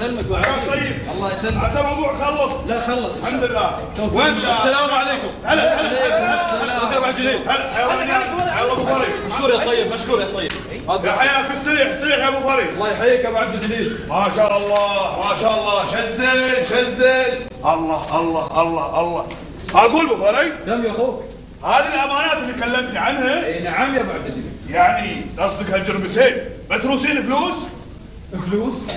يسلمك ويعافيك. طيب الله يسلمك. عسى الموضوع خلص. لا خلص الحمد لله. وين السلام عليكم. هلا عليكم السلام. خير بعد جليل. هلا ابو فريد. مشكور يا طيب، مشكور يا طيب. يا حياك استريح استريح يا ابو فريد. الله يحييك يا ابو عبد الجليل. ما شاء الله ما شاء الله شزل شزل. الله الله الله الله. اقول ابو فريد سم يا اخوك. هذه الامانات اللي كلمتني عنها اي نعم يا ابو عبد الجليل. يعني قصدك هالجربتين متروسين فلوس؟ فلوس؟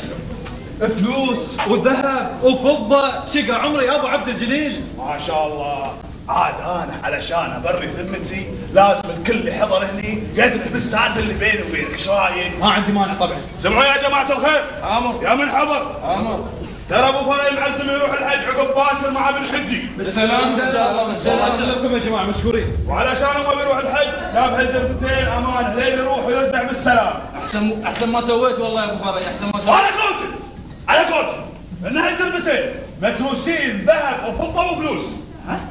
فلوس وذهب وفضه، شقى عمري يا ابو عبد الجليل. ما شاء الله. عاد انا علشان ابري ذمتي لازم الكل اللي حضر هني يدري بالسالفه اللي بيني وبينك، ايش رايك؟ ما عندي مانع طبعا. سمعوا يا جماعه الخير. امر يا من حضر. امر. ترى ابو فريد معزم يروح الحج عقب باكر مع ابن الحجي. بالسلام ان شاء الله. الله بالسلام. يسلمكم يا جماعه، مشكورين. وعلشان هو بيروح الحج جاب هالجربتين امانه لين يروح ويرجع بالسلام. احسن ما سويت والله يا ابو فري، احسن ما سويت. على قولتي على قولتي ان هالجربتين متروسين ذهب وفضه وفلوس.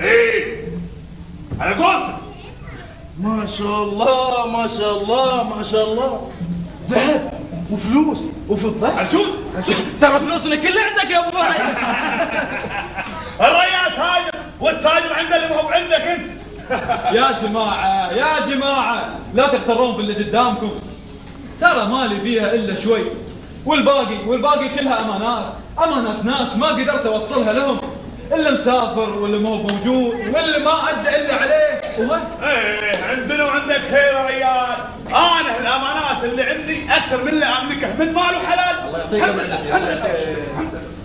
ايه على قولتي. ما شاء الله ما شاء الله ما شاء الله. ذهب وفلوس وفضه. حسود ترى فلوسنا كلها عندك يا ابو فري. الريال تاجر والتاجر عنده اللي ما هو عندك انت. يا جماعه يا جماعه لا تغترون باللي قدامكم، ترى مالي فيها الا شوي، والباقي كلها امانات ناس ما قدرت اوصلها لهم، اللي مسافر واللي مو موجود واللي ما ادى الا عليه ايه عندنا وعندك خير يا ريال. انا الامانات اللي عندي اكثر من اللي املكه من مال وحلال. الله يعطيك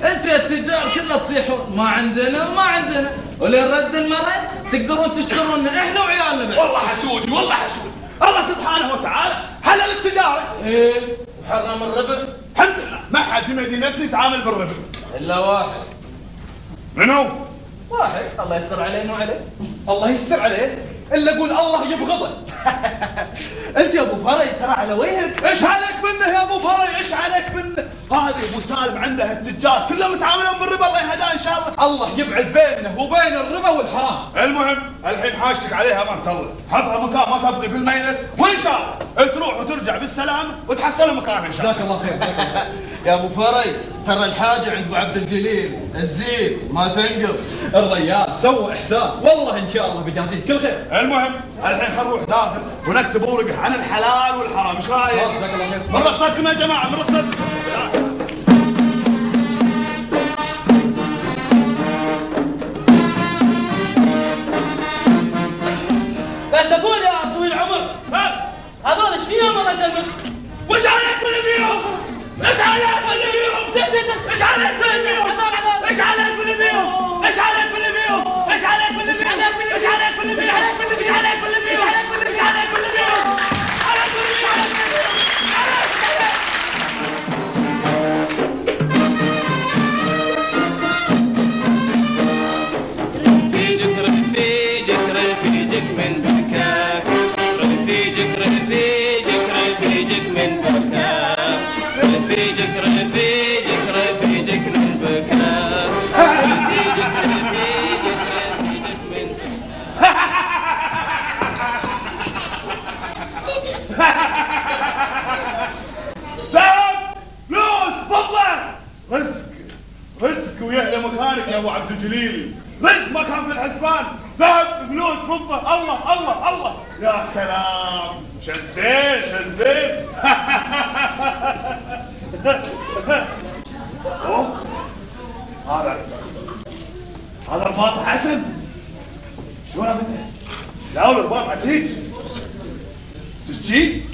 انت يا التجار كلها تصيحون ما عندنا وما عندنا، ولين رد المرد تقدرون تشترون احنا وعيالنا بعد. والله حسودي والله حسودي. الله سبحانه وتعالى حلل التجاره. ايه وحرم الربا. الحمد لله ما حد في مدينتنا يتعامل بالربا الا واحد. منو؟ واحد الله يستر عليه مو عليه. الله يستر عليه، الا اقول الله يبغضه. انت يا ابو فري ترى على وجهك. ايش عليك منه يا ابو فري؟ ايش عليك منه؟ هذا ابو سالم عنده التجار كلهم يتعاملون بالربا. الله يهداه ان شاء الله. الله يبعد بينه وبين الربا والحرام. المهم الحين حاجتك عليها ما تطلع، حطها مكان ما تبقي في المجلس، وان شاء الله تروح وترجع بالسلام وتحصل مكانها ان شاء الله. جزاك الله خير جزاك الله خير. يا ابو فري ترى الحاجه عند ابو عبد الجليل الزيد ما تنقص. الريال سوى احسان والله ان شاء الله بيجازيه كل خير. المهم الحين خلينا نروح داخل ونكتب ورقه عن الحلال والحرام، ايش رايك؟ جزاك الله خير. من رخصتكم يا جماعه من رخصتكم. بس اقول يا طويل العمر هذول ايش فيهم الله يسلمك؟ وش عليك باللي فيهم؟ ايش عليك باللي فيهم؟ ايش عليك باللي فيهم؟ ايش عليك باللي فيهم؟ ايش عليك باللي فيهم؟ ايش عليك باللي فيهم؟ ايش عليك باللي فيهم؟ ايش عليك باللي فيهم؟ ايش عليك باللي فيهم؟ ايش عليك باللي فيهم؟ رفيجك من بكاك، رفيجك من بكاك، رفيجك من بكاك، رفيجك من ذهب فلوس فضة رزق ويهدى مكانك يا ابو عبد الجليل. رزق ما كان في الحسبان. ذهب فلوس فضة. الله الله الله يا سلام. شزين أوه. هذا رباط حسن. شلون ابته؟ لا الرباط عتيج. سجين؟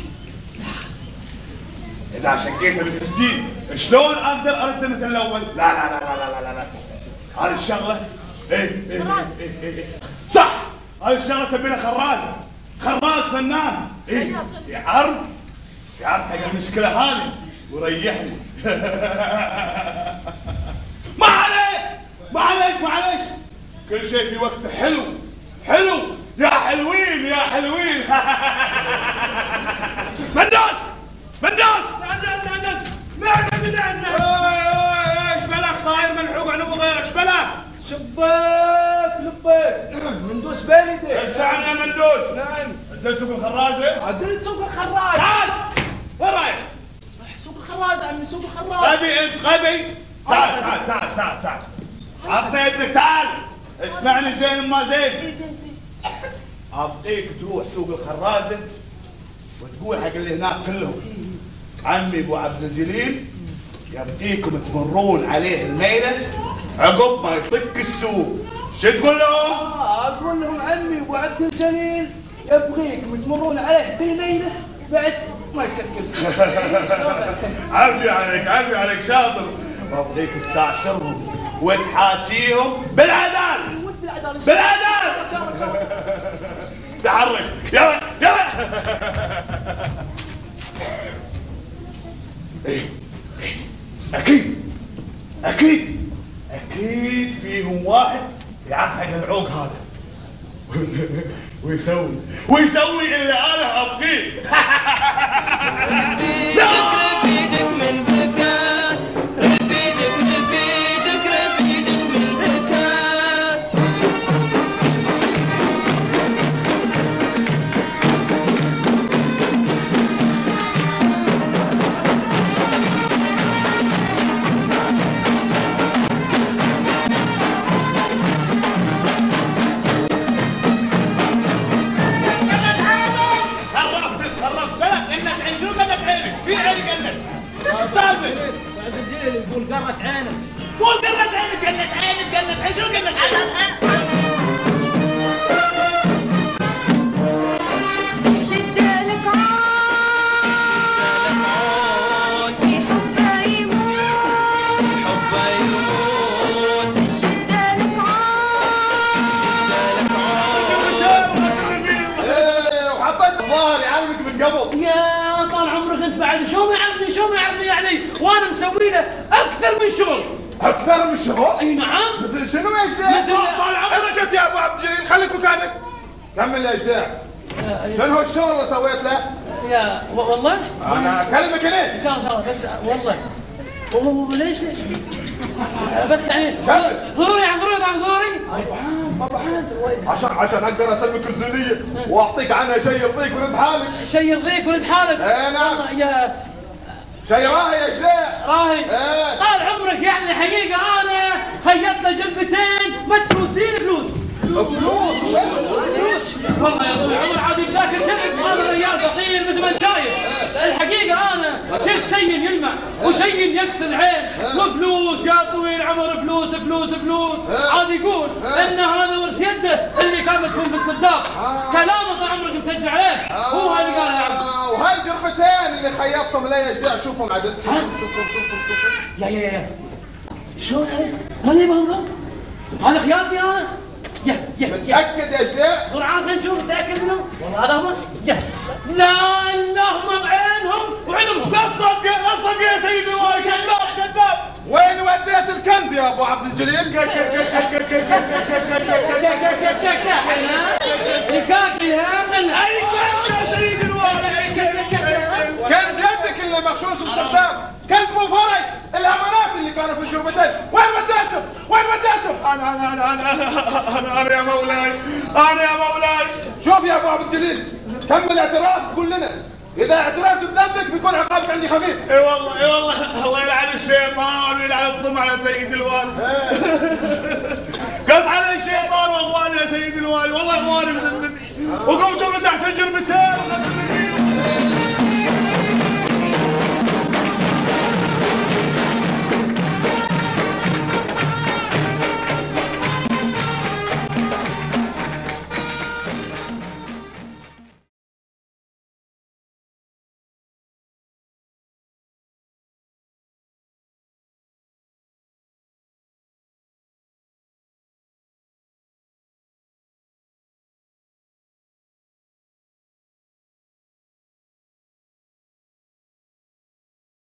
إذا شقيته بالسجين شلون اقدر ارد مثل الاول؟ لا لا لا لا لا لا لا. هذه الشغله ايه صح. هذه الشغله تبي لها خراز فنان. ايه يعرف حق المشكله هذه وريحني. معليش كل شيء في وقته. حلو يا حلوين يا حلوين. مندوس ايش بلاك طاير ملحوق عنب غير ايش بلاك؟ شباك لبيك مندوس باليدي. اسمعني يا مندوس. نعم. عدل سوق الخرازه. عدل سوق الخراج. تعال وين رايح؟ سوق الخراج عمي سوق الخراج. غبي انت غبي. تعال تعال تعال تعال تعال عطني يدك تعال اسمعني زين ما زين. اعطيك تروح سوق الخرازه وتقول حق اللي هناك كلهم عمي ابو عبد الجليل يبقيكم تمرون عليه الميلس عقب ما يطق السوق. شو تقول لهم؟ اقول لهم عمي ابو عبد الجليل يبغيكم تمرون عليه بالميلس بعد ما يسكر. عفي عليك عفي عليك شاطر. بطيك الساعة سرهم وتحاكيهم بالعدال بالعدال. تحرك يلا يلا. اكيد اكيد اكيد فيهم واحد يعرف حق العوق هذا ويسوي اللي انا ابغيه. رفيجك من بكاء رفيجك رفيجك رفيجك من بكاء. خرفت بلد انك عين شو قلت عينك؟ في عيني قلت ايش السالفه؟ عبد الجليل يقول قرت عينك. قول قلت عينك قلت عينك قلت عين شو قلت عينك؟ الشدة لك عون في حبه يموت حبه يموت الشدة لك عون الشدة لك عون. ايه وحطيت ظهري عنك من قبل. يا طال عمرك انت بعد شو ما يعرفني يعني وانا مسوي له اكثر من شغل. اكثر من شغل؟ اي نعم. مثل شنو يا جدع؟ طال عمرك اسكت يا ابو عبد الجليل خليك مكانك. كمل يا جدع. شنو الشغل اللي سويت له؟ يا والله انا اكلمك هنا. ان شاء الله بس والله ليش بس يعني ضروري يعني ضروري طبعا عشان اقدر اسلمك الزوليه واعطيك عنها شيء يرضيك ولد حالك. شيء يرضيك ولد حالك. ايه نعم يا شيء راهي يا جدع. راهي ايه طال عمرك يعني حقيقه انا خيطت له جلبتين مدفوسين فلوس. والله يا طويل العمر عاد يذاكر كذب. انا رجال بصير مثل ما انت شايف. الحقيقه انا شفت شيء يلمع وشيء يكسر العين وفلوس يا طويل العمر فلوس فلوس فلوس. عاد يقول ان هذا ورث يده اللي كانت تكون بالصداق. كلامه طال عمرك مسجل عليه هو هذا اللي قاله يا عبد. وهاي الجربتين اللي خيطتهم لي يا جدع شوفهم عدل. شوفهم يا شلون هذا؟ اللي بهم هذا خياطني انا. يا متأكد يا جدع؟ قرعان خلينا نشوف متأكد منهم. والله هذا هم. لا هم بعينهم وعينهم. لا تصدق يا سيدي الوالي. كذاب وين وديت الكنز يا ابو عبد الجليل؟ اي كنز يا سيدي الوالي؟ كنز يدك اللي مغشوش الصدام. كنز مو فري الامانات اللي كانوا في الجربتين. وين وديتهم؟ وين وديتهم؟ انا يا مولاي انا يا مولاي. شوف يا ابو عبد الجليل كمل اعتراف قول لنا. اذا اعترفت بذنبك بيكون عقابك عندي خفيف. اي والله اي والله. الله يلعن الشيطان ويلعن الطمع يا سيدي الوالي. قص على الشيطان واخواني يا سيدي الوالي. والله اخواني بذنبي وقمتوا من تحت الجربتين.